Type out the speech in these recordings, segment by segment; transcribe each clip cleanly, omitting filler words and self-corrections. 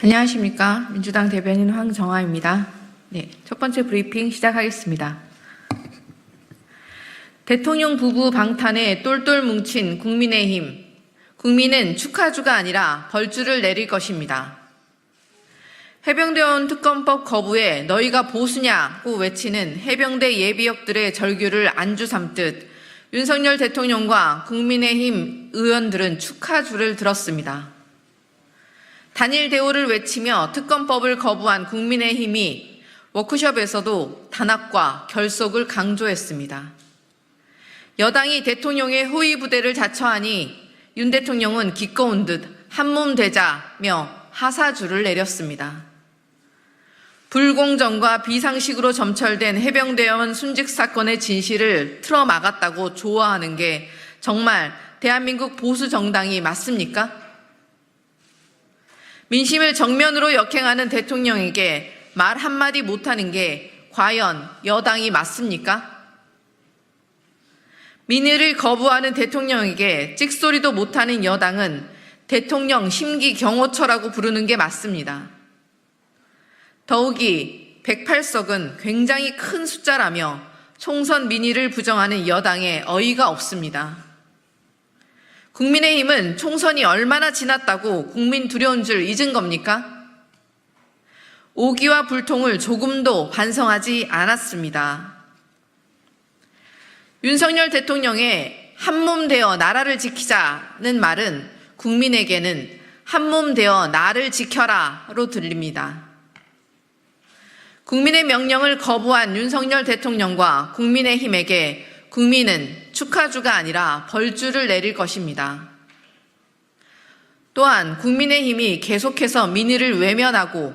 안녕하십니까. 민주당 대변인 황정아입니다. 첫 번째 브리핑 시작하겠습니다. 대통령 부부 방탄에 똘똘 뭉친 국민의힘. 국민은 축하주가 아니라 벌주를 내릴 것입니다. 해병대원 특검법 거부에 너희가 보수냐고 외치는 해병대 예비역들의 절규를 안주 삼듯 윤석열 대통령과 국민의힘 의원들은 축하주를 들었습니다. 단일 대우를 외치며 특검법을 거부한 국민의힘이 워크숍에서도 단합과 결속을 강조했습니다. 여당이 대통령의 호위 부대를 자처하니 윤 대통령은 기꺼운 듯 한몸 되자며 하사주를 내렸습니다. 불공정과 비상식으로 점철된 해병대원 순직 사건의 진실을 틀어막았다고 좋아하는 게 정말 대한민국 보수 정당이 맞습니까? 민심을 정면으로 역행하는 대통령에게 말 한마디 못하는 게 과연 여당이 맞습니까? 민의를 거부하는 대통령에게 찍소리도 못하는 여당은 대통령 심기경호처라고 부르는 게 맞습니다. 더욱이 108석은 굉장히 큰 숫자라며 총선 민의를 부정하는 여당에 어이가 없습니다. 국민의힘은 총선이 얼마나 지났다고 국민 두려운 줄 잊은 겁니까? 오기와 불통을 조금도 반성하지 않았습니다. 윤석열 대통령의 한몸 되어 나라를 지키자는 말은 국민에게는 한몸 되어 나를 지켜라로 들립니다. 국민의 명령을 거부한 윤석열 대통령과 국민의힘에게 국민은 축하주가 아니라 벌주를 내릴 것입니다. 또한 국민의힘이 계속해서 민의를 외면하고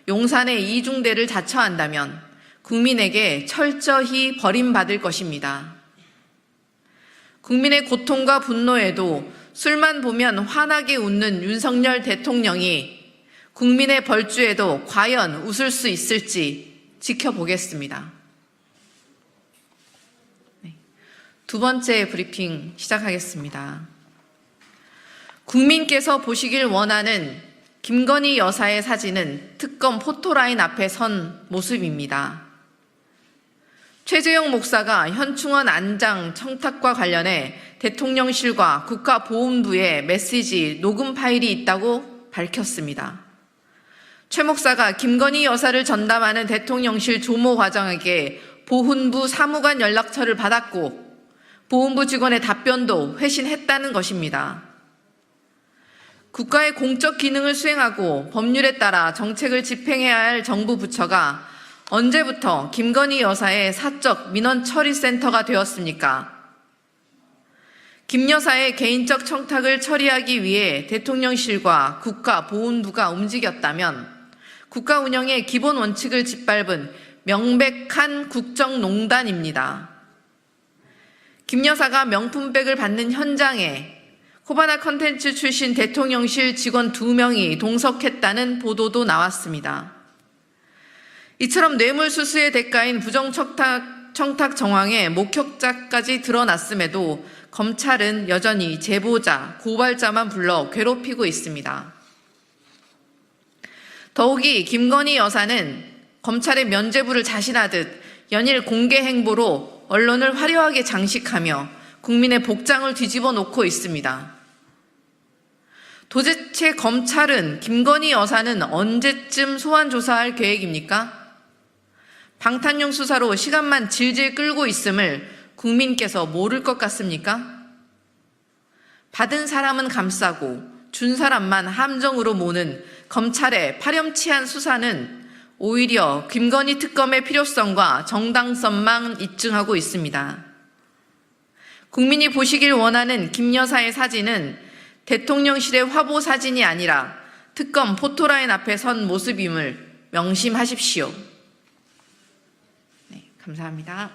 용산의 이중대를 자처한다면 국민에게 철저히 버림받을 것입니다. 국민의 고통과 분노에도 술만 보면 환하게 웃는 윤석열 대통령이 국민의 벌주에도 과연 웃을 수 있을지 지켜보겠습니다. 두 번째 브리핑 시작하겠습니다. 국민께서 보시길 원하는 김건희 여사의 사진은 특검 포토라인 앞에 선 모습입니다. 최재형 목사가 현충원 안장 청탁과 관련해 대통령실과 국가보훈부에 메시지 녹음 파일이 있다고 밝혔습니다. 최 목사가 김건희 여사를 전담하는 대통령실 조모 과장에게 보훈부 사무관 연락처를 받았고 보훈부 직원의 답변도 회신했다는 것입니다. 국가의 공적 기능을 수행하고 법률에 따라 정책을 집행해야 할 정부 부처가 언제부터 김건희 여사의 사적 민원 처리 센터가 되었습니까? 김 여사의 개인적 청탁을 처리하기 위해 대통령실과 국가보훈부가 움직였다면 국가 운영의 기본 원칙을 짓밟은 명백한 국정농단입니다. 김 여사가 명품백을 받는 현장에 코바나 컨텐츠 출신 대통령실 직원 2명이 동석했다는 보도도 나왔습니다. 이처럼 뇌물수수의 대가인 부정청탁 정황에 목격자까지 드러났음에도 검찰은 여전히 제보자, 고발자만 불러 괴롭히고 있습니다. 더욱이 김건희 여사는 검찰의 면죄부를 자신하듯 연일 공개 행보로 언론을 화려하게 장식하며 국민의 복장을 뒤집어 놓고 있습니다. 도대체 검찰은 김건희 여사는 언제쯤 소환 조사할 계획입니까? 방탄용 수사로 시간만 질질 끌고 있음을 국민께서 모를 것 같습니까? 받은 사람은 감싸고 준 사람만 함정으로 모는 검찰의 파렴치한 수사는 오히려 김건희 특검의 필요성과 정당성만 입증하고 있습니다. 국민이 보시길 원하는 김 여사의 사진은 대통령실의 화보 사진이 아니라 특검 포토라인 앞에 선 모습임을 명심하십시오. 감사합니다.